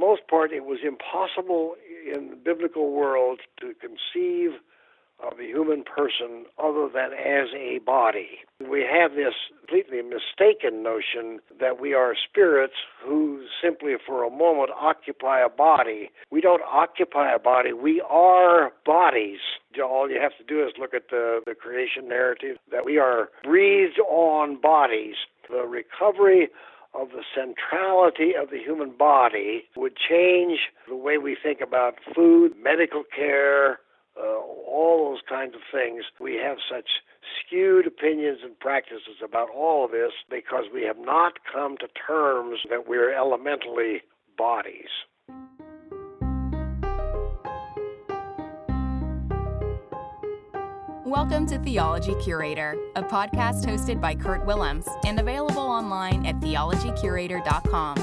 most part, it was impossible in the biblical world to conceive of the human person other than as a body. We have this completely mistaken notion that we are spirits who simply for a moment occupy a body. We don't occupy a body, we are bodies. All you have to do is look at the creation narrative, that we are breathed on bodies. The recovery of the centrality of the human body would change the way we think about food, medical care, all those kinds of things. We have such skewed opinions and practices about all of this because we have not come to terms that we're elementally bodies. Welcome to Theology Curator, a podcast hosted by Kurt Willems and available online at theologycurator.com.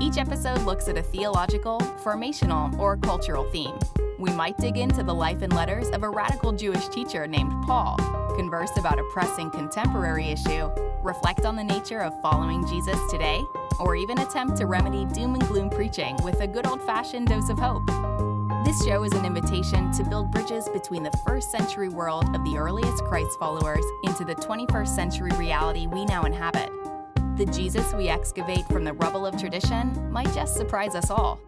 Each episode looks at a theological, formational, or cultural theme. We might dig into the life and letters of a radical Jewish teacher named Paul, converse about a pressing contemporary issue, reflect on the nature of following Jesus today, or even attempt to remedy doom and gloom preaching with a good old-fashioned dose of hope. This show is an invitation to build bridges between the first century world of the earliest Christ followers into the 21st century reality we now inhabit. The Jesus we excavate from the rubble of tradition might just surprise us all.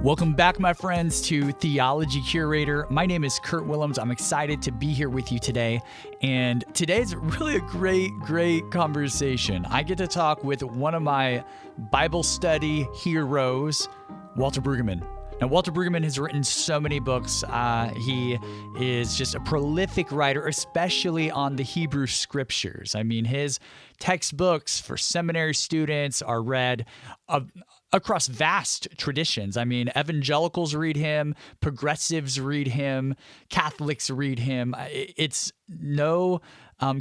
Welcome back, my friends, to Theology Curator. My name is Kurt Willems. I'm excited to be here with you today. And today's really a great conversation. I get to talk with one of my Bible study heroes, Walter Brueggemann. Now, Walter Brueggemann has written so many books. He is just a prolific writer, especially on the Hebrew Scriptures. I mean, his textbooks for seminary students are read across vast traditions. I mean, evangelicals read him, progressives read him, Catholics read him. It's no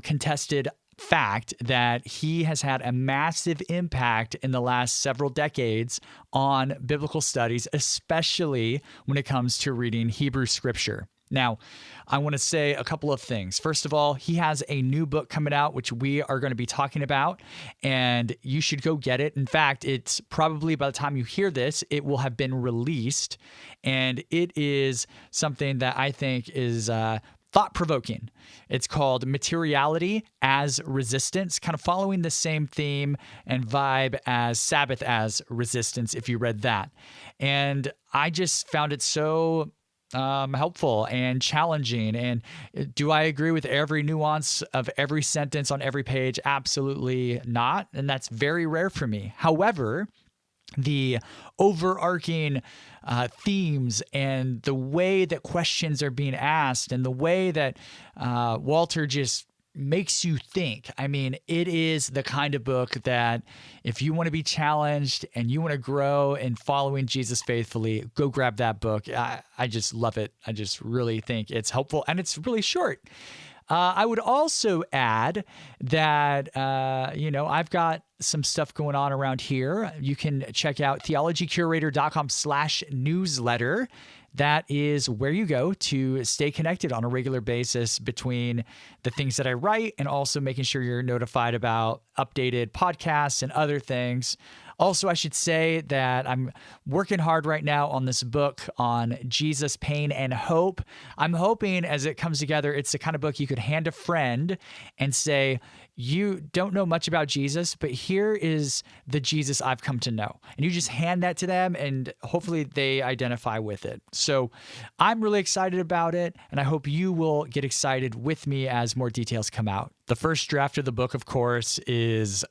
contested fact that he has had a massive impact in the last several decades on biblical studies, especially when it comes to reading Hebrew Scripture. Now, I want to say a couple of things. First of all, he has a new book coming out, which we are going to be talking about, and you should go get it. In fact, it's probably by the time you hear this, it will have been released, and it is something that I think is thought-provoking. It's called Materiality Is Resistance, kind of following the same theme and vibe as Sabbath as Resistance, if you read that. And I just found it so helpful and challenging. And do I agree with every nuance of every sentence on every page? Absolutely not. And that's very rare for me. However, the overarching themes and the way that questions are being asked and the way that Walter just makes you think. I mean, it is the kind of book that if you want to be challenged and you want to grow in following Jesus faithfully, go grab that book. I just love it. I just really think it's helpful, and it's really short. I would also add that, I've got some stuff going on around here. You can check out theologycurator.com/newsletter. That is where you go to stay connected on a regular basis between the things that I write and also making sure you're notified about updated podcasts and other things. Also, I should say that I'm working hard right now on this book on Jesus, pain, and hope. I'm hoping as it comes together, it's the kind of book you could hand a friend and say, you don't know much about Jesus, but here is the Jesus I've come to know. And you just hand that to them and hopefully they identify with it. So I'm really excited about it, and I hope you will get excited with me as more details come out. The first draft of the book, of course, is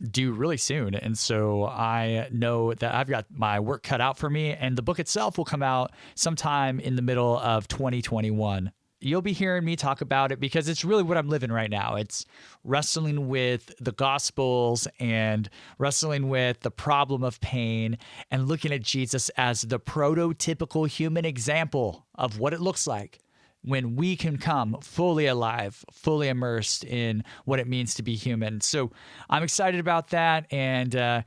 due really soon. And so I know that I've got my work cut out for me, and the book itself will come out sometime in the middle of 2021. You'll be hearing me talk about it because it's really what I'm living right now. It's wrestling with the Gospels and wrestling with the problem of pain and looking at Jesus as the prototypical human example of what it looks like when we can come fully alive, fully immersed in what it means to be human. So I'm excited about that. And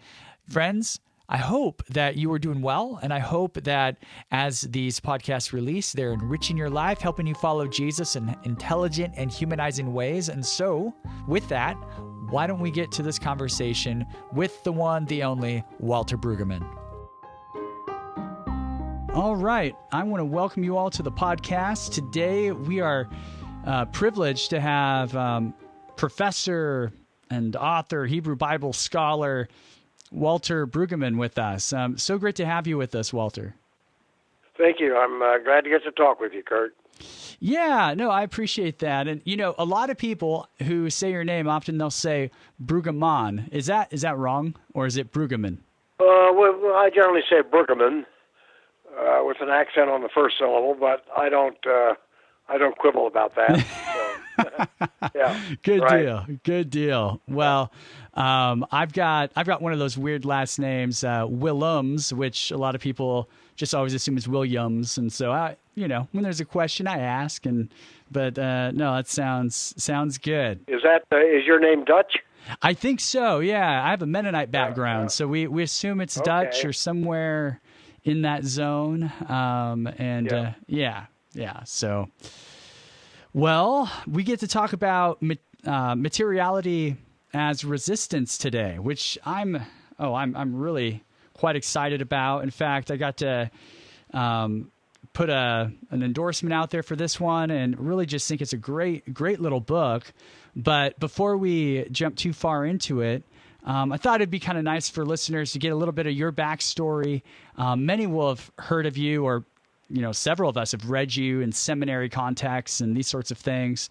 friends, I hope that you are doing well, and I hope that as these podcasts release, they're enriching your life, helping you follow Jesus in intelligent and humanizing ways. And so, with that, why don't we get to this conversation with the one, the only, Walter Brueggemann. All right, I want to welcome you all to the podcast. Today, we are privileged to have professor and author, Hebrew Bible scholar, Walter Brueggemann with us. So great to have you with us, Walter. Thank you. I'm glad to get to talk with you, Kurt. Yeah, no, I appreciate that. And, you know, a lot of people who say your name, often they'll say Brueggemann. Is that wrong, or is it Brueggemann? Well, I generally say Brueggemann with an accent on the first syllable, but I don't quibble about that. So, yeah. Good deal. Well, I've got one of those weird last names, Willems, which a lot of people just always assume is Williams, and so when there's a question, I ask. But no, that sounds good. Is your name Dutch? I think so. Yeah, I have a Mennonite background, so we assume it's Dutch or somewhere in that zone. So. Well, we get to talk about materiality as resistance today, which I'm really quite excited about. In fact, I got to put an endorsement out there for this one, and really just think it's a great little book. But before we jump too far into it, I thought it'd be kind of nice for listeners to get a little bit of your backstory. Many will have heard of you, or several of us have read you in seminary contexts and these sorts of things.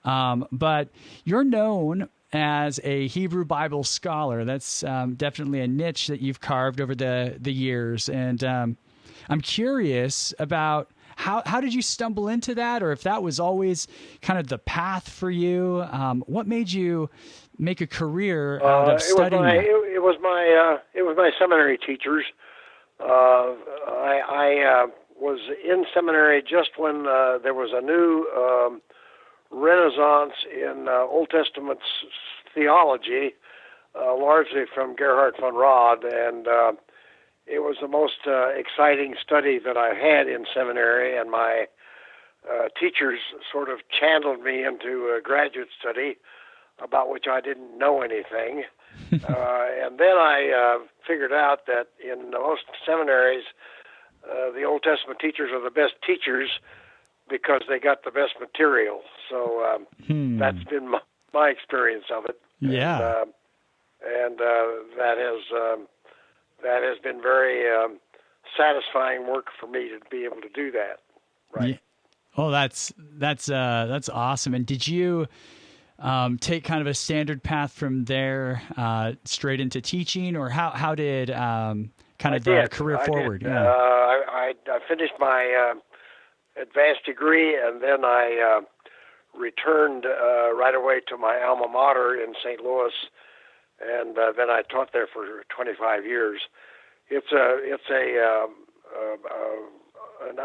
But you're known as a Hebrew Bible scholar. That's definitely a niche that you've carved over the years. And I'm curious about how did you stumble into that, or if that was always kind of the path for you? What made you make a career out of studying that? It was my seminary teachers. I was in seminary just when there was a new renaissance in Old Testament theology, largely from Gerhard von Rad, and it was the most exciting study that I had in seminary, and my teachers sort of channeled me into a graduate study about which I didn't know anything. And then I figured out that in most seminaries, the Old Testament teachers are the best teachers because they got the best material. So that's been my experience of it. Yeah, and that has been very satisfying work for me to be able to do that. Right. Yeah. Oh, that's awesome. And did you take kind of a standard path from there straight into teaching, or how did the career forward? I finished my advanced degree, and then I returned right away to my alma mater in St. Louis, and then I taught there for 25 years. It's an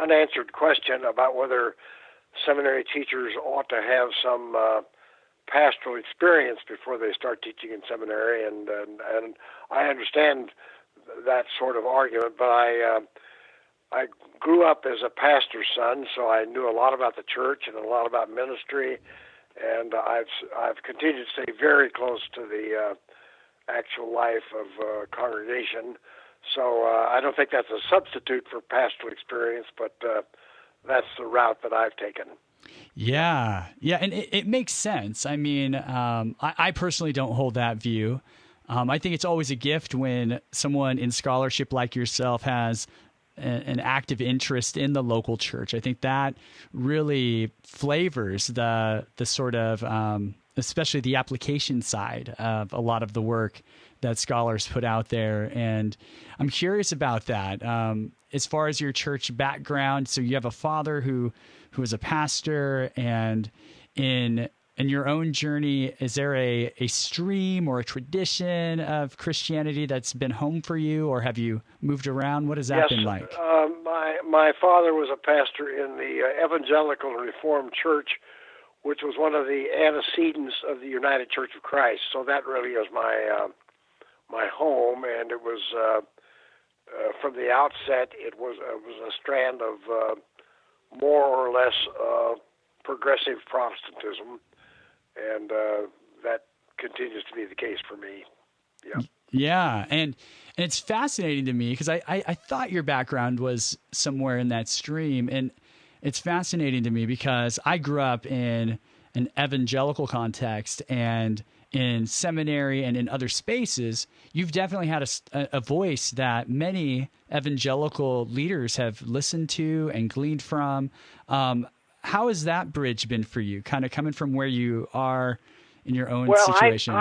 unanswered question about whether seminary teachers ought to have some pastoral experience before they start teaching in seminary, and I understand that sort of argument, but I grew up as a pastor's son, so I knew a lot about the church and a lot about ministry, and I've continued to stay very close to the actual life of congregation. So I don't think that's a substitute for pastoral experience, but that's the route that I've taken. Yeah, and it makes sense. I mean, I personally don't hold that view. I think it's always a gift when someone in scholarship like yourself has an active interest in the local church. I think that really flavors the sort of, especially the application side of a lot of the work that scholars put out there. And I'm curious about that. As far as your church background, so you have a father who is a pastor, and in your own journey, is there a stream or a tradition of Christianity that's been home for you, or have you moved around? What has that been like? My father was a pastor in the Evangelical Reformed Church, which was one of the antecedents of the United Church of Christ. So that really is my home, and it was from the outset, it was a strand of more or less progressive Protestantism, and that continues to be the case for me. Yeah. Yeah, and it's fascinating to me because I thought your background was somewhere in that stream, and it's fascinating to me because I grew up in an evangelical context, and in seminary and in other spaces, you've definitely had a voice that many evangelical leaders have listened to and gleaned from. How has that bridge been for you, kind of coming from where you are in your own situation?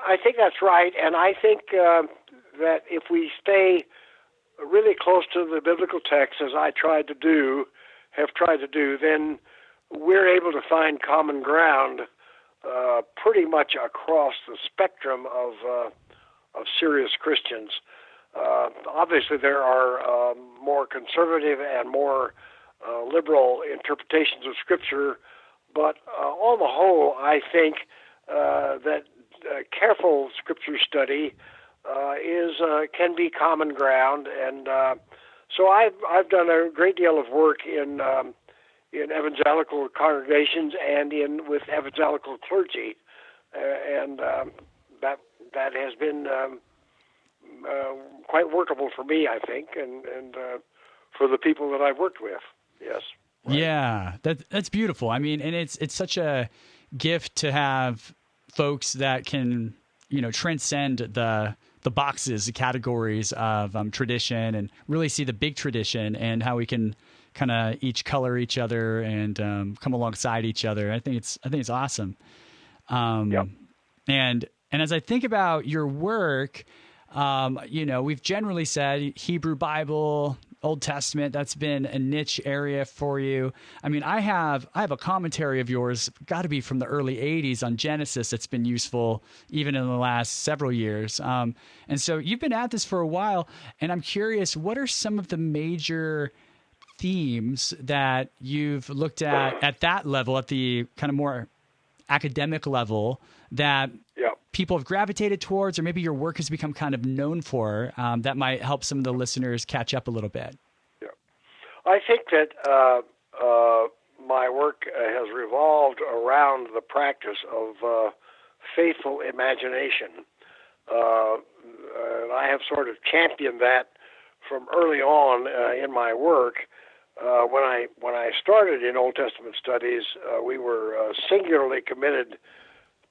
I think that's right, and I think that if we stay really close to the biblical text, as I have tried to do, then we're able to find common ground pretty much across the spectrum of serious Christians. Obviously, there are more conservative and more liberal interpretations of Scripture, but on the whole, I think that careful Scripture study can be common ground, and so I've done a great deal of work in evangelical congregations and with evangelical clergy, and that has been quite workable for me, I think, and for the people that I've worked with. Yes. Right. Yeah, that's beautiful. I mean, and it's such a gift to have folks that can, transcend the boxes, the categories of tradition, and really see the big tradition and how we can kind of each color each other and come alongside each other. I think it's awesome. Yep. And as I think about your work, we've generally said Hebrew Bible, Old Testament, that's been a niche area for you. I mean, I have a commentary of yours, got to be from the early 80s on Genesis that's been useful even in the last several years. And so you've been at this for a while, and I'm curious, what are some of the major themes that you've looked at that level, at the kind of more academic level, that people have gravitated towards, or maybe your work has become kind of known for, that might help some of the listeners catch up a little bit? Yeah. I think that my work has revolved around the practice of faithful imagination. And I have sort of championed that from early on in my work. When I started in Old Testament studies, we were singularly committed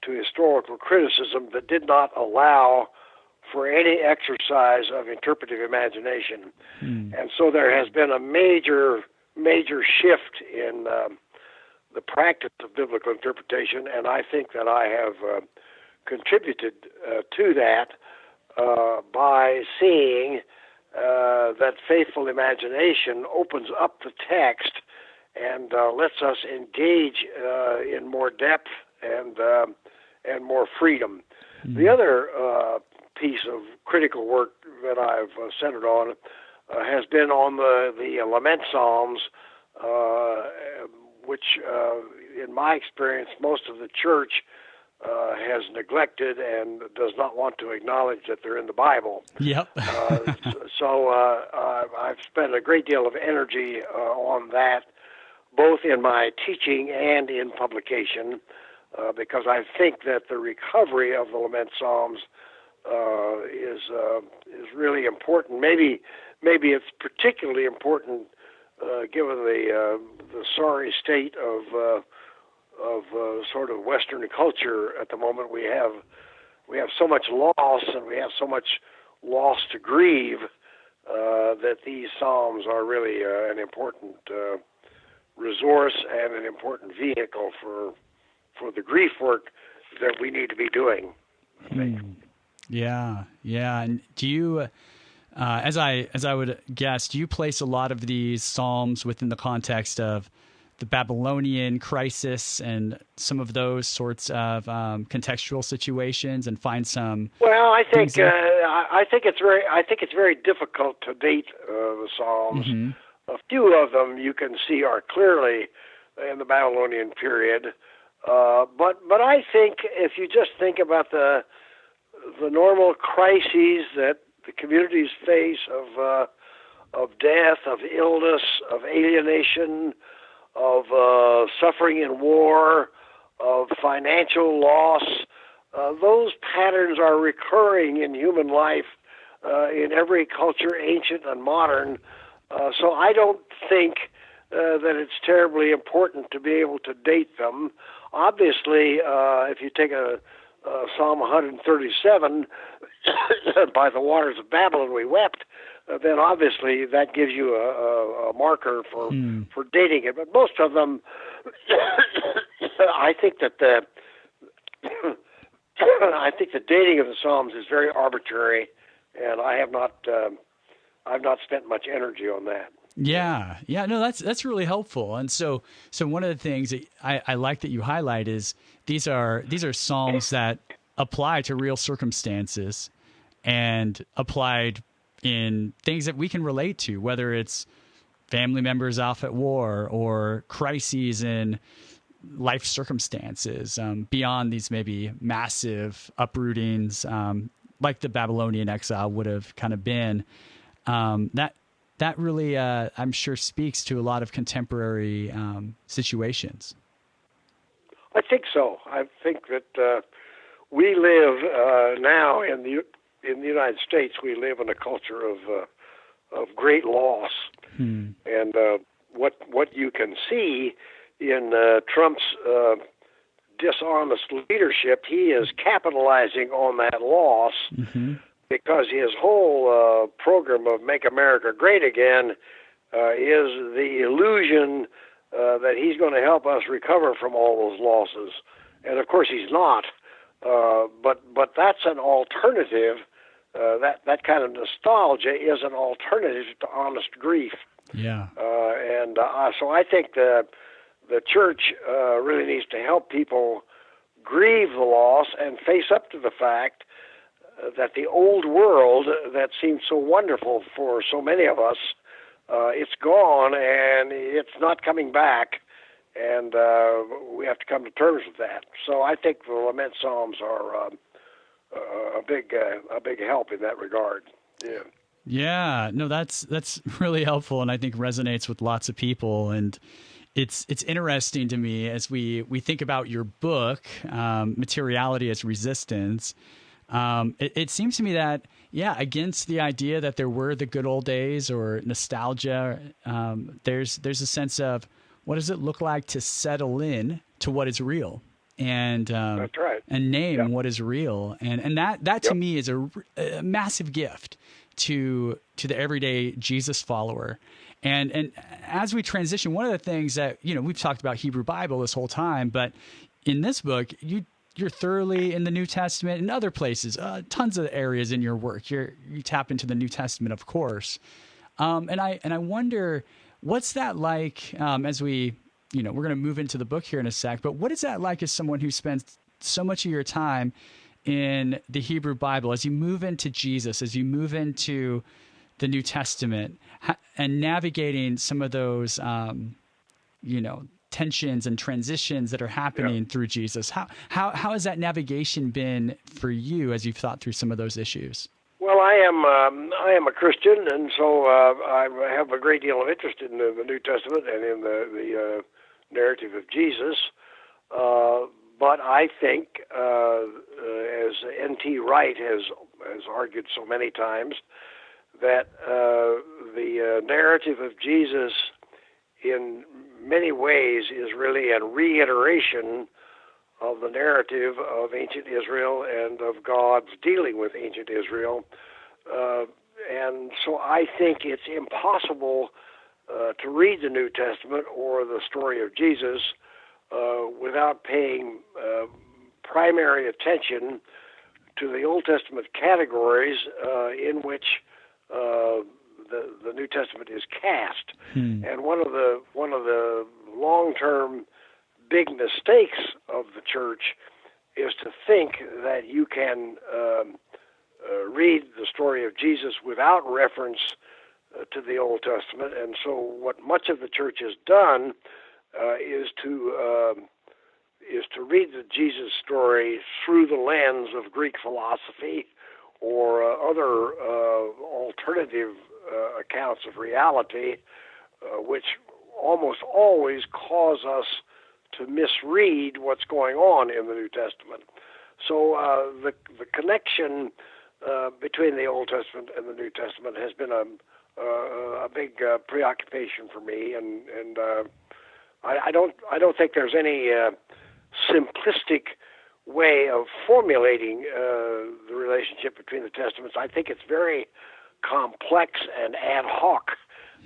to historical criticism that did not allow for any exercise of interpretive imagination. And so there has been a major shift in the practice of biblical interpretation, and I think that I have contributed to that by seeing that faithful imagination opens up the text and lets us engage in more depth and more freedom. The other piece of critical work that I've centered on has been on the lament psalms, which, in my experience, most of the church has neglected and does not want to acknowledge that they're in the Bible. Yep. So I've spent a great deal of energy on that, both in my teaching and in publication, because I think that the recovery of the lament psalms is really important. Maybe it's particularly important given the sorry state of sort of Western culture at the moment. We have so much loss, and we have so much loss to grieve, that these psalms are really an important resource and an important vehicle for the grief work that we need to be doing. Yeah. And do you, as I would guess, do you place a lot of these psalms within the context of the Babylonian crisis and some of those sorts of contextual situations, and find some? Well, I think it's very difficult to date the Psalms. Mm-hmm. A few of them you can see are clearly in the Babylonian period, but I think if you just think about the normal crises that the communities face of death, of illness, of alienation, of suffering in war, of financial loss. Those patterns are recurring in human life in every culture, ancient and modern. So I don't think that it's terribly important to be able to date them. Obviously, if you take a Psalm 137, by the waters of Babylon we wept, then obviously that gives you a marker for dating it. But most of them, I think that the dating of the Psalms is very arbitrary, and I've not spent much energy on that. Yeah, no, that's really helpful. And so one of the things that I like that you highlight is these are Psalms that apply to real circumstances and applied in things that we can relate to, whether it's family members off at war or crises in life circumstances beyond these maybe massive uprootings like the Babylonian exile would have kind of been. That really, I'm sure, speaks to a lot of contemporary situations. I think so. I think that we live now in the United States. We live in a culture of great loss, and what you can see in Trump's dishonest leadership, he is capitalizing on that loss. Mm-hmm. Because his whole program of Make America Great Again is the illusion that he's going to help us recover from all those losses. And, of course, he's not. But that's an alternative. That kind of nostalgia is an alternative to honest grief. Yeah. So I think the church really needs to help people grieve the loss and face up to the fact that the old world that seemed so wonderful for so many of us, it's gone and it's not coming back, and we have to come to terms with that. So I think the Lament Psalms are a big help in that regard. Yeah. Yeah, no, that's really helpful, and I think resonates with lots of people. And it's interesting to me as we think about your book, Materiality Is Resistance. It seems to me that, against the idea that there were the good old days or nostalgia, there's a sense of what does it look like to settle in to what is real and that's right. And name what is real. And that to me is a massive gift to the everyday Jesus follower. And as we transition, one of the things that, we've talked about Hebrew Bible this whole time, but in this book, you're thoroughly in the New Testament and other places, tons of areas in your work. You tap into the New Testament, of course. And I wonder, what's that like as we, we're going to move into the book here in a sec, but what is that like as someone who spends so much of your time in the Hebrew Bible, as you move into Jesus, as you move into the New Testament and navigating some of those, tensions and transitions that are happening through Jesus. How has that navigation been for you as you've thought through some of those issues? Well, I am a Christian, and so I have a great deal of interest in the New Testament and in the narrative of Jesus. But I think, as N.T. Wright has argued so many times, that the narrative of Jesus in many ways is really a reiteration of the narrative of ancient Israel and of God's dealing with ancient Israel. And so I think it's impossible to read the New Testament or the story of Jesus without paying primary attention to the Old Testament categories in which the New Testament is cast. And one of the long-term big mistakes of the church is to think that you can read the story of Jesus without reference to the Old Testament. And so what much of the church has done is to read the Jesus story through the lens of Greek philosophy or other alternative accounts of reality, which almost always cause us to misread what's going on in the New Testament. So the connection between the Old Testament and the New Testament has been a big preoccupation for me, and I don't think there's any simplistic way of formulating the relationship between the Testaments. I think it's very complex and ad hoc,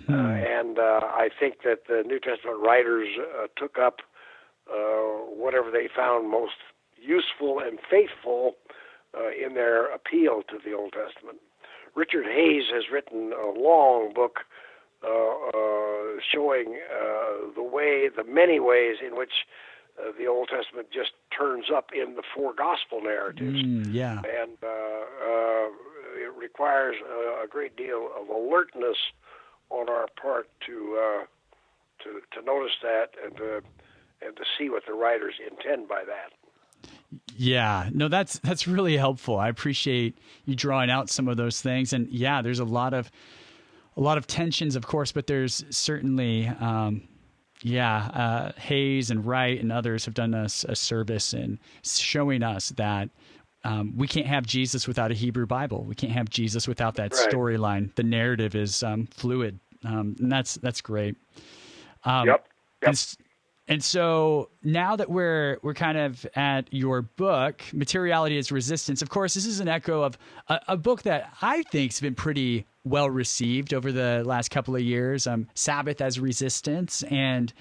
and I think that the New Testament writers took up whatever they found most useful and faithful in their appeal to the Old Testament. Richard Hayes has written a long book showing the many ways in which the Old Testament just turns up in the four gospel narratives. And it requires a great deal of alertness on our part to notice that and to see what the writers intend by that. Yeah, no, that's really helpful. I appreciate you drawing out some of those things. And yeah, there's a lot of tensions, of course, but there's certainly, Hayes and Wright and others have done us a service in showing us that we can't have Jesus without a Hebrew Bible. We can't have Jesus without that storyline. The narrative is fluid, and that's great. Yep. And so now that we're kind of at your book, Materiality Is Resistance, of course, this is an echo of a book that I think has been pretty well received over the last couple of years, Sabbath as Resistance. And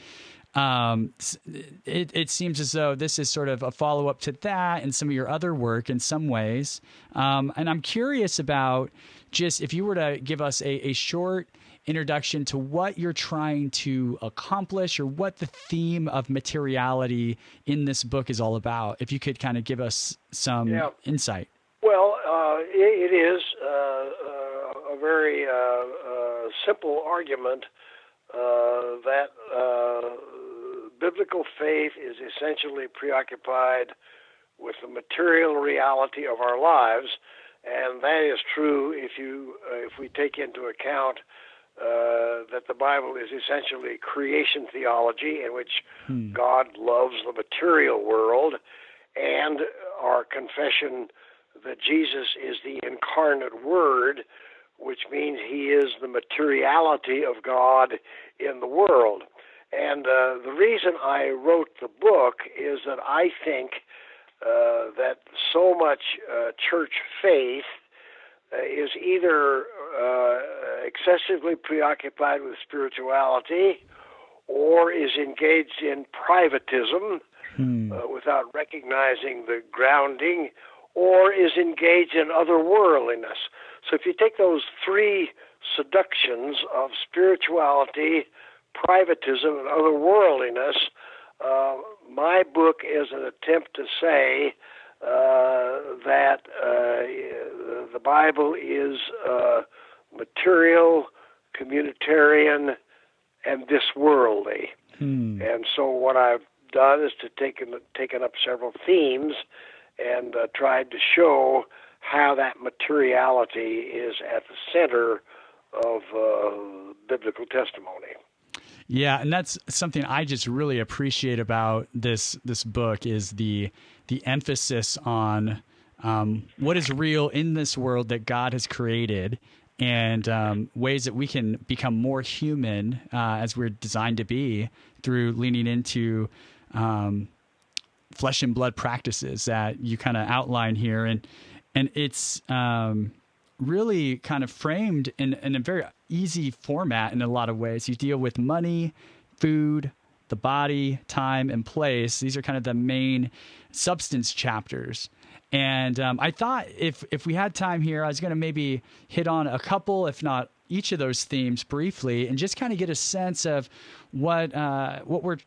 it seems as though this is sort of a follow-up to that and some of your other work in some ways. And I'm curious about just if you were to give us a short introduction to what you're trying to accomplish or what the theme of materiality in this book is all about, if you could kind of give us some insight. Well, it is a very simple argument that biblical faith is essentially preoccupied with the material reality of our lives, and that is true if we take into account that the Bible is essentially creation theology, in which God loves the material world, and our confession that Jesus is the incarnate Word, which means he is the materiality of God in the world. And the reason I wrote the book is that I think that so much church faith is either excessively preoccupied with spirituality or is engaged in privatism without recognizing the grounding, or is engaged in otherworldliness. So if you take those three seductions of spirituality, privatism, and otherworldliness, my book is an attempt to say that the Bible is material, communitarian, and this-worldly. And so what I've done is to taken up several themes and tried to show how that materiality is at the center of biblical testimony. Yeah, and that's something I just really appreciate about this book is the emphasis on what is real in this world that God has created, and ways that we can become more human as we're designed to be through leaning into flesh and blood practices that you kind of outline here. And it's really kind of framed in a very easy format in a lot of ways. You deal with money, food, the body, time, and place. These are kind of the main substance chapters. And I thought if we had time here, I was going to maybe hit on a couple, if not each of those themes briefly, and just kind of get a sense of what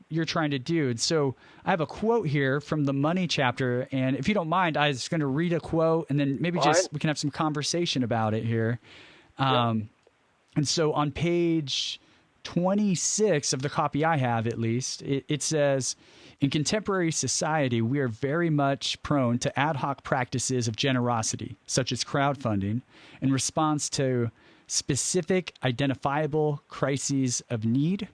you're trying to do. And so I have a quote here from the money chapter, and if you don't mind, I was going to read a quote, and then maybe we can have some conversation about it here. And so on page 26 of the copy I have, at least, it says, In contemporary society, we are very much prone to ad hoc practices of generosity, such as crowdfunding, in response to specific identifiable crises of need.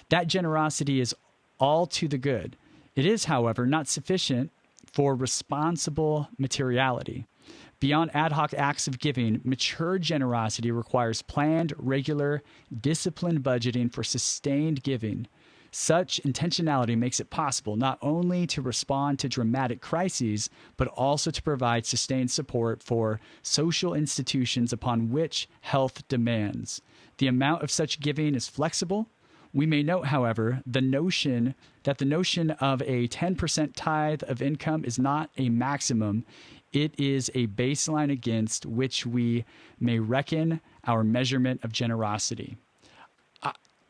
That generosity is all to the good. It is, however, not sufficient for responsible materiality. Beyond ad hoc acts of giving, mature generosity requires planned, regular, disciplined budgeting for sustained giving. Such intentionality makes it possible not only to respond to dramatic crises, but also to provide sustained support for social institutions upon which health demands. The amount of such giving is flexible. We may note, however, the notion of a 10% tithe of income is not a maximum. It is a baseline against which we may reckon our measurement of generosity.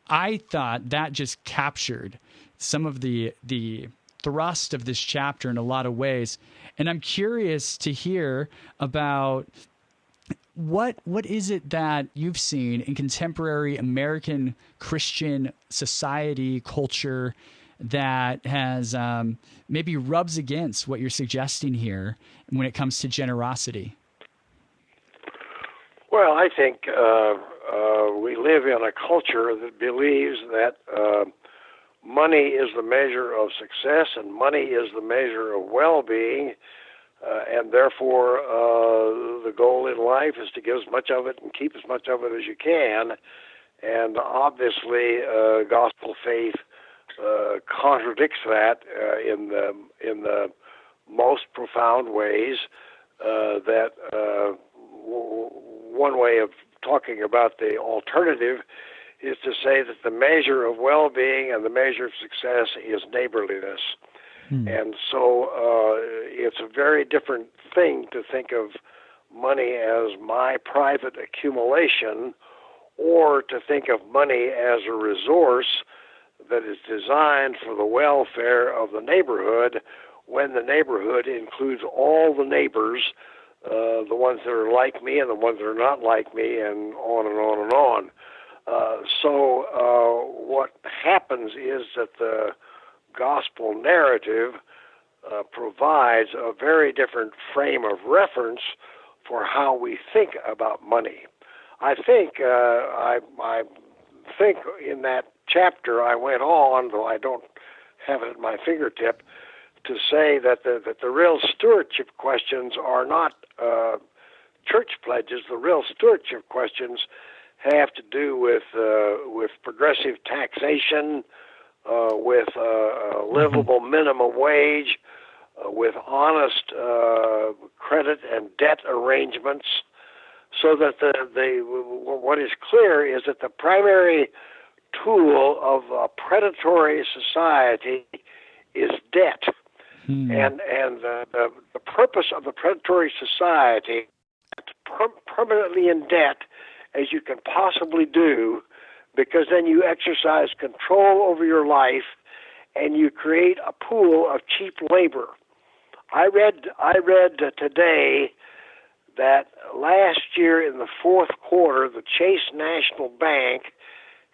I thought that just captured some of the thrust of this chapter in a lot of ways. And I'm curious to hear about what is it that you've seen in contemporary American Christian society, culture, that has maybe rubs against what you're suggesting here when it comes to generosity? Well, I think we live in a culture that believes that money is the measure of success and money is the measure of well-being, and therefore the goal in life is to give as much of it and keep as much of it as you can. And obviously, gospel faith contradicts that in the most profound ways. One way of talking about the alternative is to say that the measure of well-being and the measure of success is neighborliness. And so it's a very different thing to think of money as my private accumulation, or to think of money as a resource that is designed for the welfare of the neighborhood, when the neighborhood includes all the neighbors, the ones that are like me and the ones that are not like me, and on and on and on. So what happens is that the gospel narrative provides a very different frame of reference for how we think about money. I think I think in that chapter I went on, though I don't have it at my fingertip, to say that the real stewardship questions are not church pledges. The real stewardship questions have to do with progressive taxation, with a livable minimum wage, with honest credit and debt arrangements, so that what is clear is that the primary tool of a predatory society is debt. And the purpose of the predatory society is permanently in debt as you can possibly do, because then you exercise control over your life and you create a pool of cheap labor. I read today that last year in the fourth quarter, the Chase National Bank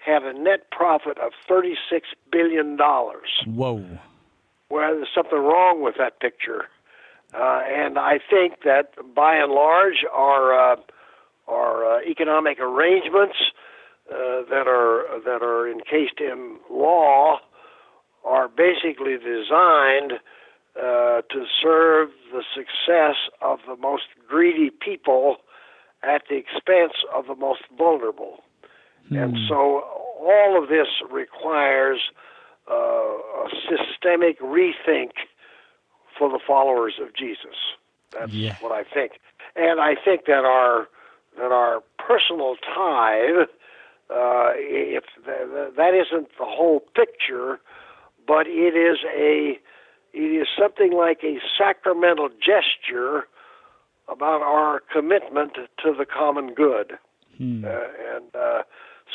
had a net profit of $36 billion. Whoa. Well, there's something wrong with that picture. And I think that by and large our economic arrangements that are encased in law are basically designed to serve the success of the most greedy people at the expense of the most vulnerable. And so all of this requires a systemic rethink for the followers of Jesus. That's what I think. And I think that our personal tithe, if that isn't the whole picture, but it is something like a sacramental gesture about our commitment to the common good.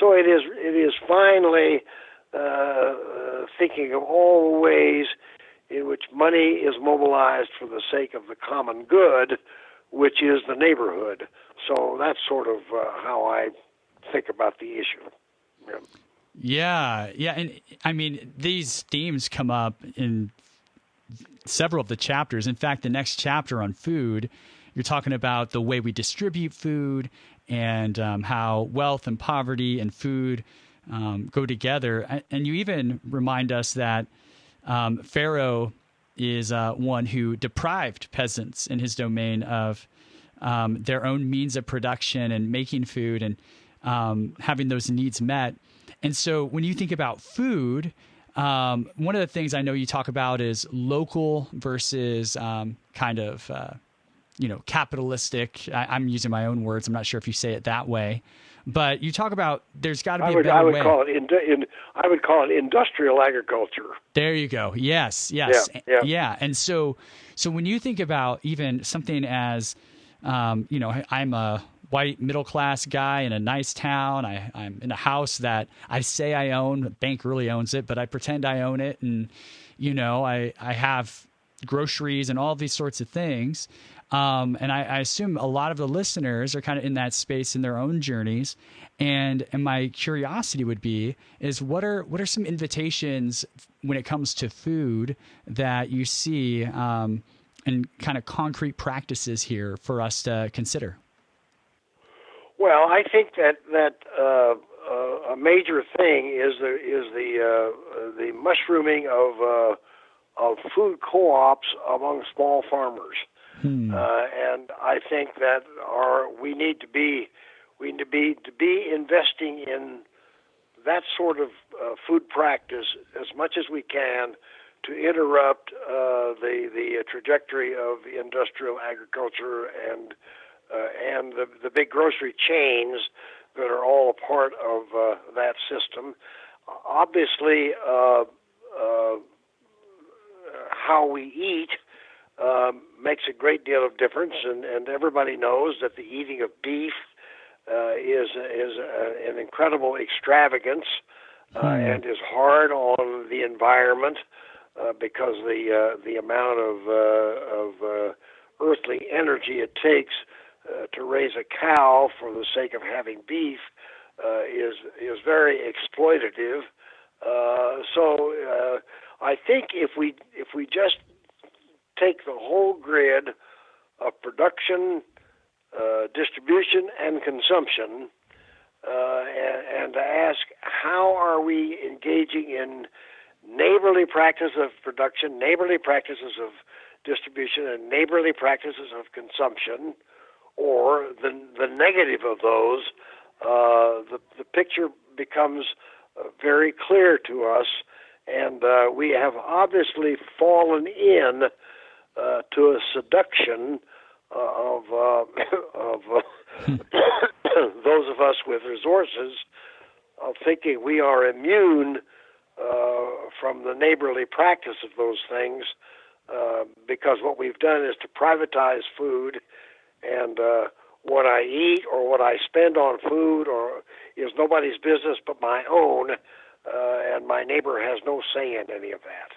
So it is finally thinking of all the ways in which money is mobilized for the sake of the common good, which is the neighborhood. So that's sort of how I think about the issue. Yeah. Yeah. And I mean, these themes come up in several of the chapters. In fact, the next chapter on food, you're talking about the way we distribute food and how wealth and poverty and food go together. And you even remind us that Pharaoh is one who deprived peasants in his domain of their own means of production and making food and having those needs met. And so when you think about food, one of the things I know you talk about is local versus kind of, capitalistic. I'm using my own words. I'm not sure if you say it that way. But you talk about there's got to be a better way. I would call it industrial agriculture. There you go. Yes. Yeah. And so when you think about even something as, I'm a white middle-class guy in a nice town. I'm in a house that I say I own. The bank really owns it, but I pretend I own it. And, I have groceries and all these sorts of things. And I assume a lot of the listeners are kind of in that space in their own journeys. And my curiosity would be is what are some invitations when it comes to food that you see and kind of concrete practices here for us to consider? Well, I think that a major thing is the mushrooming of food co-ops among small farmers. And I think that we need to be investing in that sort of food practice as much as we can to interrupt the trajectory of industrial agriculture and the big grocery chains that are all a part of that system. Obviously, how we eat makes a great deal of difference, and everybody knows that the eating of beef is an incredible extravagance and is hard on the environment because the amount of earthly energy it takes to raise a cow for the sake of having beef is very exploitative. So I think if we just take the whole grid of production, distribution, and consumption, and to ask how are we engaging in neighborly practices of production, neighborly practices of distribution, and neighborly practices of consumption, or the negative of those, the picture becomes very clear to us, and we have obviously fallen in to a seduction of those of us with resources of thinking we are immune from the neighborly practice of those things because what we've done is to privatize food, and what I eat or what I spend on food is nobody's business but my own, and my neighbor has no say in any of that.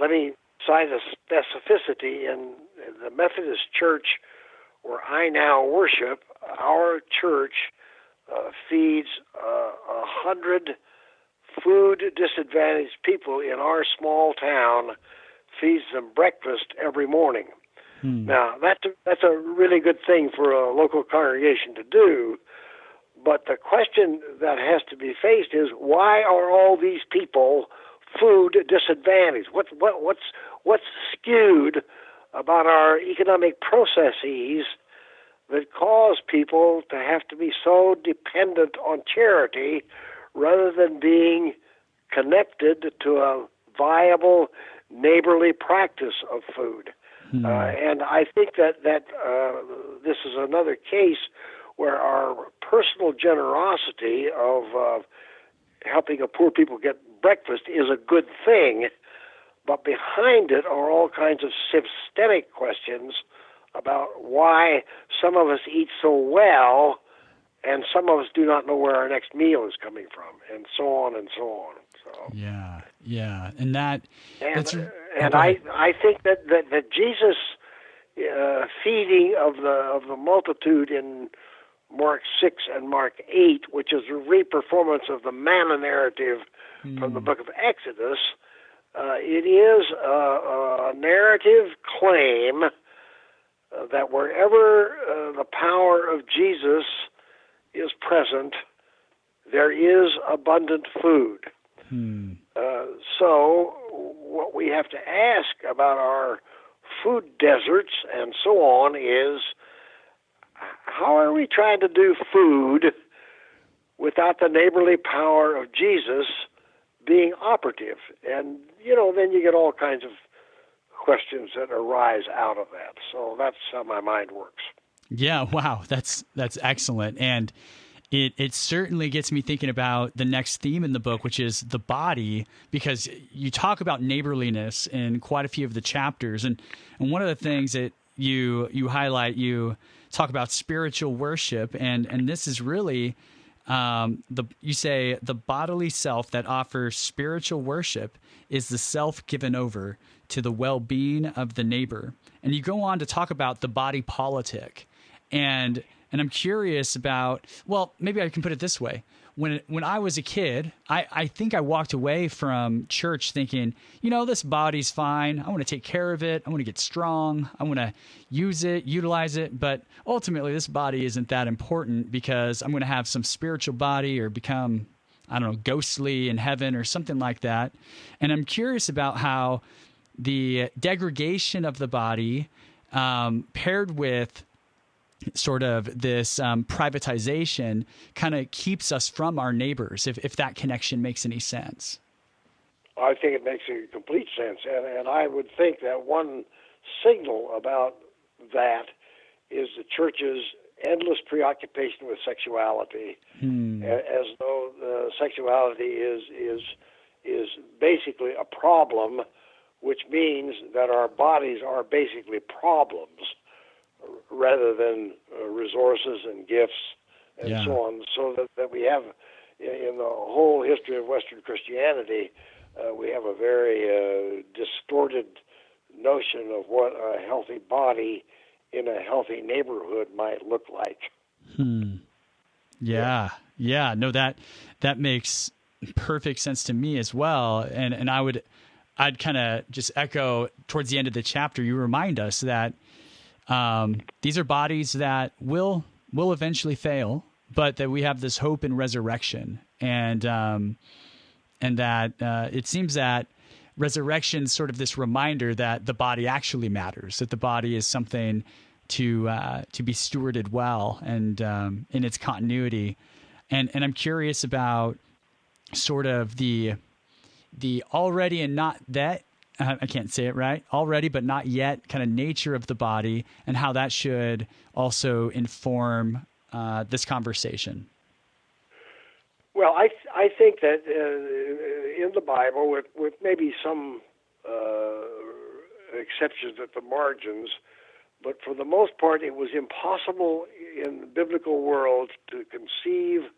Let me cite a specificity in the Methodist Church where I now worship. Our church feeds 100 food disadvantaged people in our small town, feeds them breakfast every morning. Now, that's a really good thing for a local congregation to do, but the question that has to be faced is, why are all these people food disadvantaged? What's skewed about our economic processes that cause people to have to be so dependent on charity rather than being connected to a viable neighborly practice of food? And I think that this is another case where our personal generosity of helping a poor people get breakfast is a good thing, but behind it are all kinds of systemic questions about why some of us eat so well and some of us do not know where our next meal is coming from, and so on and so on. So and I think that Jesus feeding of the multitude in Mark 6 and Mark 8, which is a reperformance of the manna narrative from the book of Exodus. It is a narrative claim that wherever the power of Jesus is present, there is abundant food. So what we have to ask about our food deserts and so on is, how are we trying to do food without the neighborly power of Jesus being operative? And, then you get all kinds of questions that arise out of that. So that's how my mind works. Yeah, wow, that's excellent. And it certainly gets me thinking about the next theme in the book, which is the body, because you talk about neighborliness in quite a few of the chapters. And one of the things that you highlight, you talk about spiritual worship, and this is really you say the bodily self that offers spiritual worship is the self given over to the well-being of the neighbor. And you go on to talk about the body politic. And I'm curious about, well, maybe I can put it this way. When I was a kid, I think I walked away from church thinking, this body's fine. I want to take care of it. I want to get strong. I want to use it, utilize it. But ultimately, this body isn't that important because I'm going to have some spiritual body or become, I don't know, ghostly in heaven or something like that. And I'm curious about how the degradation of the body paired with sort of this privatization kind of keeps us from our neighbors, if that connection makes any sense. I think it makes a complete sense. And I would think that one signal about that is the church's endless preoccupation with sexuality, as though sexuality is basically a problem, which means that our bodies are basically problems rather than resources and gifts and so on. So that we have, in the whole history of Western Christianity, we have a very distorted notion of what a healthy body in a healthy neighborhood might look like. Yeah. No, that makes perfect sense to me as well. And I'd kind of just echo towards the end of the chapter, you remind us that these are bodies that will eventually fail, but that we have this hope in resurrection, and that it seems that resurrection is sort of this reminder that the body actually matters, that the body is something to be stewarded well and in its continuity. And I'm curious about sort of the already and not that. I can't say it right, already but not yet kind of nature of the body, and how that should also inform this conversation. Well, I think that in the Bible, with maybe some exceptions at the margins, but for the most part, it was impossible in the biblical world to conceive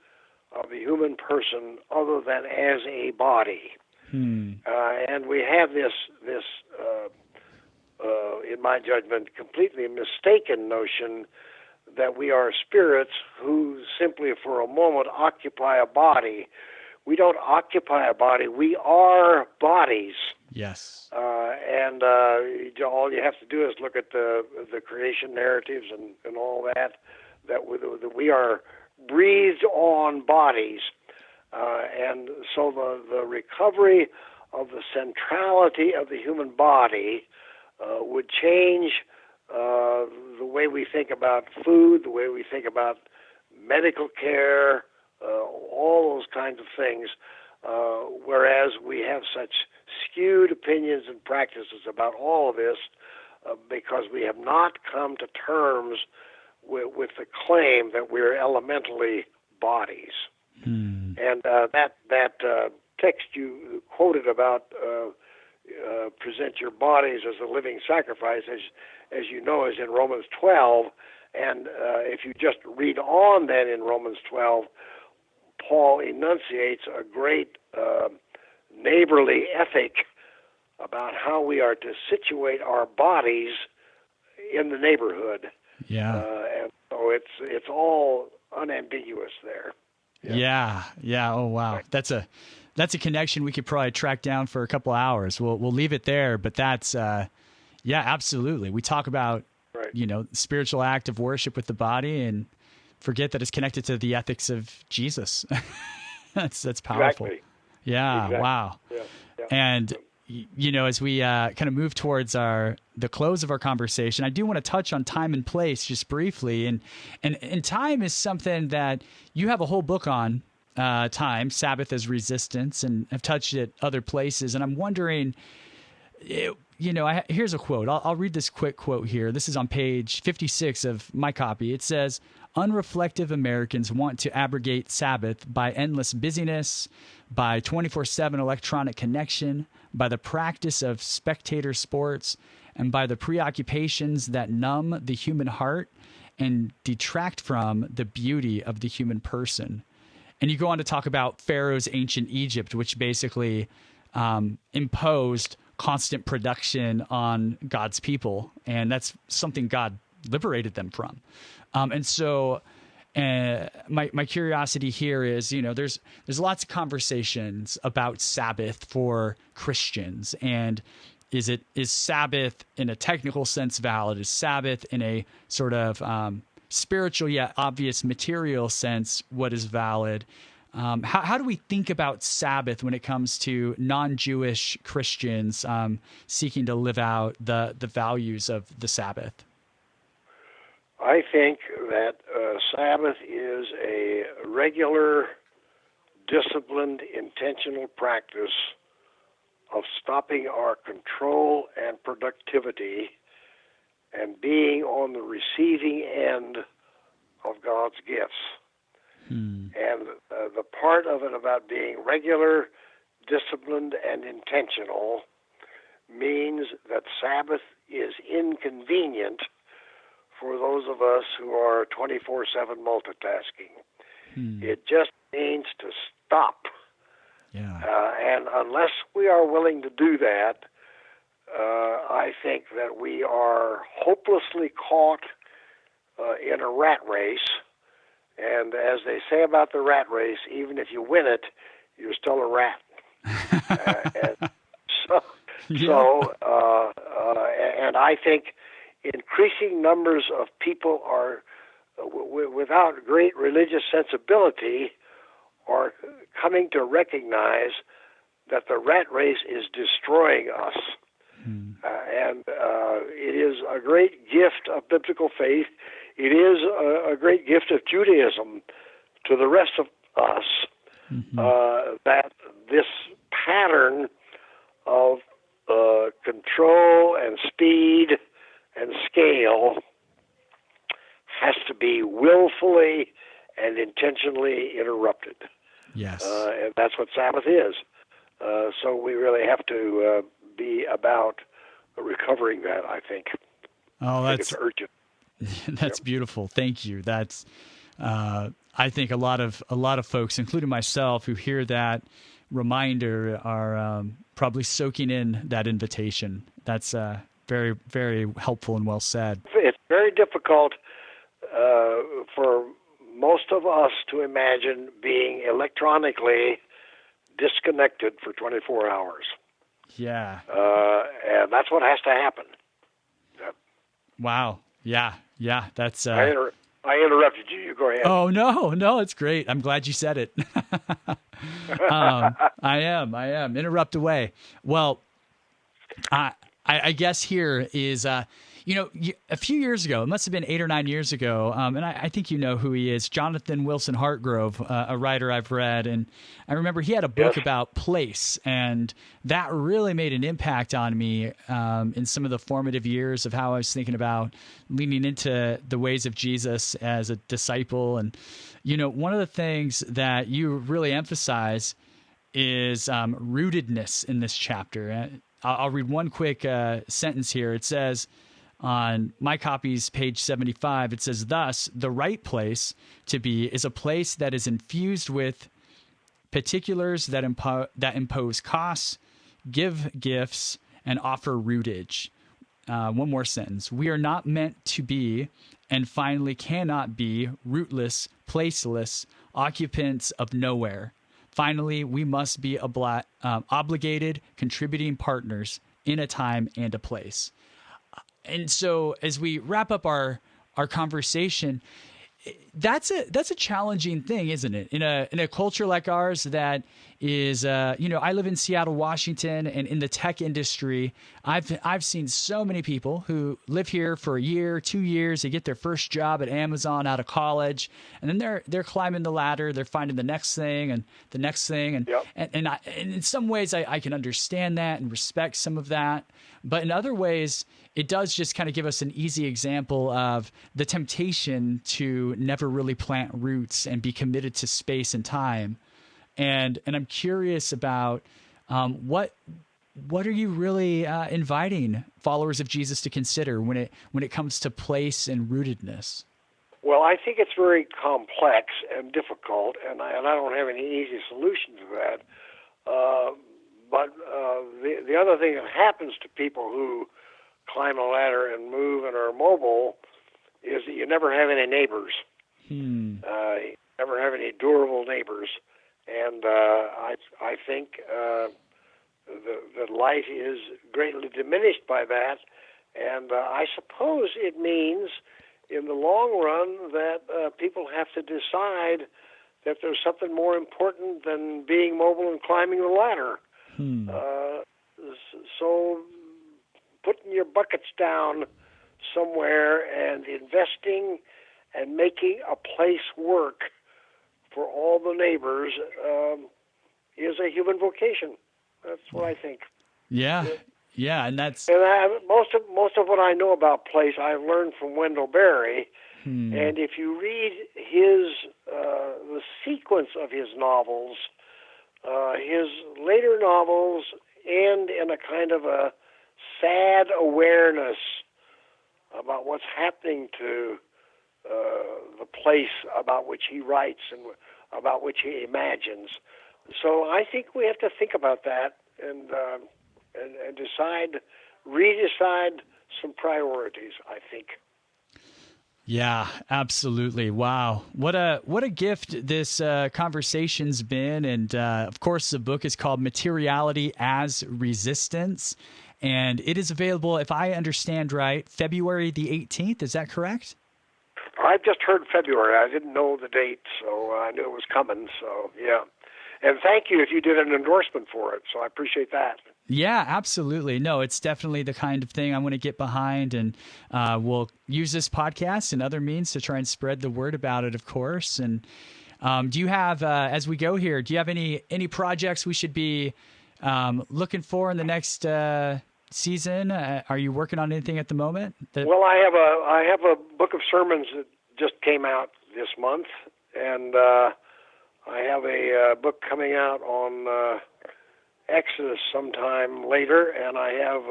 of the human person other than as a body. And we have this, in my judgment, completely mistaken notion that we are spirits who simply for a moment occupy a body. We don't occupy a body. We are bodies. Yes. And all you have to do is look at the creation narratives and all that we are breathed on bodies. And so the recovery of the centrality of the human body would change the way we think about food, the way we think about medical care, all those kinds of things, whereas we have such skewed opinions and practices about all of this because we have not come to terms with the claim that we're elementally bodies. And that text you quoted about present your bodies as a living sacrifice, as you know, is in Romans 12. And if you just read on then in Romans 12, Paul enunciates a great neighborly ethic about how we are to situate our bodies in the neighborhood. Yeah. And so it's all unambiguous there. Yeah. Oh, wow. Right. That's a connection we could probably track down for a couple of hours. We'll leave it there, but that's, absolutely. We talk about, right. Spiritual act of worship with the body and forget that it's connected to the ethics of Jesus. That's powerful. Exactly. Yeah. Exactly. Wow. Yeah. And, as we kind of move towards the close of our conversation, I do want to touch on time and place just briefly. And time is something that you have a whole book on, time, Sabbath as Resistance, and have touched it other places. And I'm wondering, here's a quote. I'll read this quick quote here. This is on page 56 of my copy. It says, "Unreflective Americans want to abrogate Sabbath by endless busyness, by 24/7 electronic connection, by the practice of spectator sports, and by the preoccupations that numb the human heart and detract from the beauty of the human person." And you go on to talk about Pharaoh's ancient Egypt, which basically imposed constant production on God's people. And that's something God liberated them from. And so my curiosity here is, there's lots of conversations about Sabbath for Christians. And is Sabbath in a technical sense valid? Is Sabbath in a sort of spiritual yet obvious material sense what is valid? How do we think about Sabbath when it comes to non-Jewish Christians seeking to live out the values of the Sabbath? I think that Sabbath is a regular, disciplined, intentional practice of stopping our control and productivity and being on the receiving end of God's gifts. And the part of it about being regular, disciplined, and intentional means that Sabbath is inconvenient for those of us who are 24/7 multitasking. It just means to stop. Yeah. And unless we are willing to do that, I think that we are hopelessly caught in a rat race. And as they say about the rat race, even if you win it, you're still a rat. And I think increasing numbers of people are, without great religious sensibility, are coming to recognize that the rat race is destroying us. And it is a great gift of biblical faith. It is a great gift of Judaism to the rest of us, that this pattern of control and speed and scale has to be willfully and intentionally interrupted. Yes. And that's what Sabbath is. So we really have to be about recovering that, I think. Oh, I think it's urgent. That's beautiful. Thank you. That's, I think a lot of folks, including myself, who hear that reminder are probably soaking in that invitation. That's very, very helpful and well said. It's very difficult for most of us to imagine being electronically disconnected for 24 hours. Yeah. And that's what has to happen. Yep. Wow. Yeah. That's. I interrupted you. You go ahead. Oh no, it's great. I'm glad you said it. I am. Interrupt away. Well, I guess here is, a few years ago, it must have been 8 or 9 years ago, and I think you know who he is, Jonathan Wilson Hartgrove, a writer I've read, and I remember he had a book about place, and that really made an impact on me in some of the formative years of how I was thinking about leaning into the ways of Jesus as a disciple. And, one of the things that you really emphasize is rootedness in this chapter. I'll read one quick sentence here. It says, on my copy's page 75, it says, "Thus, the right place to be is a place that is infused with particulars that impose costs, give gifts, and offer rootage." one more sentence. We are not meant to be, and finally cannot be, rootless, placeless, occupants of nowhere. Finally, we must be obligated, contributing partners in a time and a place. And so as we wrap up our conversation, that's a challenging thing, isn't it? In a culture like ours that is, I live in Seattle, Washington, and in the tech industry, I've seen so many people who live here for a year, 2 years. They get their first job at Amazon out of college, and then they're climbing the ladder. They're finding the next thing and the next thing, and yep. and in some ways I can understand that and respect some of that, but in other ways, it does just kind of give us an easy example of the temptation to never really plant roots and be committed to space and time. And I'm curious about what are you really inviting followers of Jesus to consider when it comes to place and rootedness? Well, I think it's very complex and difficult, and I don't have any easy solution to that. But the other thing that happens to people who climb a ladder and move and are mobile is that you never have any neighbors. You never have any durable neighbors. And I think that life is greatly diminished by that. And I suppose it means in the long run that people have to decide that there's something more important than being mobile and climbing the ladder. So putting your buckets down somewhere and investing and making a place work for all the neighbors is a human vocation. That's what I think. Yeah, and that's most of what I know about place I've learned from Wendell Berry. And if you read the sequence of his novels, his later novels end in a kind of a sad awareness about what's happening to the place about which he writes and about which he imagines. So I think we have to think about that and redecide some priorities, I think. Yeah, absolutely. Wow. What a gift this conversation's been. And of course, the book is called Materiality Is Resistance. And it is available, if I understand right, February the 18th. Is that correct? I've just heard February. I didn't know the date, so I knew it was coming. So, yeah. And thank you if you did an endorsement for it. So I appreciate that. Yeah, absolutely. No, it's definitely the kind of thing I want to get behind, and we'll use this podcast and other means to try and spread the word about it, of course. And do you have, as we go here, do you have any projects we should be looking for in the next season? Are you working on anything at the moment? Well, I have a book of sermons that just came out this month, and I have a book coming out on Exodus sometime later, and I have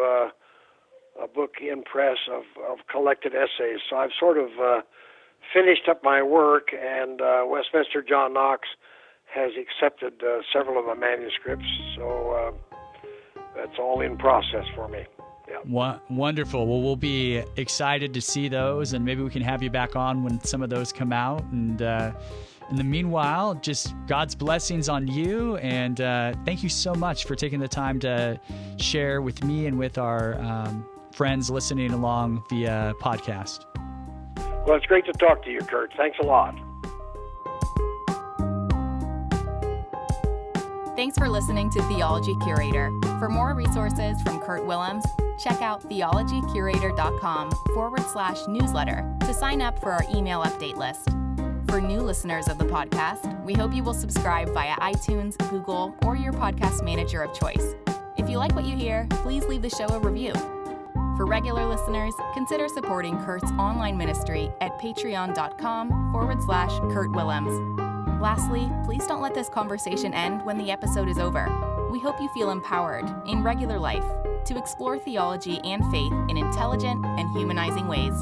a book in press of collected essays. So I've sort of finished up my work, and Westminster John Knox has accepted several of my manuscripts, so that's all in process for me. Yeah. Wonderful. Well, we'll be excited to see those, and maybe we can have you back on when some of those come out. And in the meanwhile, just God's blessings on you, and thank you so much for taking the time to share with me and with our friends listening along via podcast. Well, it's great to talk to you, Kurt. Thanks a lot. Thanks for listening to Theology Curator. For more resources from Kurt Willems, check out theologycurator.com/newsletter to sign up for our email update list. For new listeners of the podcast, we hope you will subscribe via iTunes, Google, or your podcast manager of choice. If you like what you hear, please leave the show a review. For regular listeners, consider supporting Kurt's online ministry at patreon.com/Kurt Willems. Lastly, please don't let this conversation end when the episode is over. We hope you feel empowered in regular life to explore theology and faith in intelligent and humanizing ways.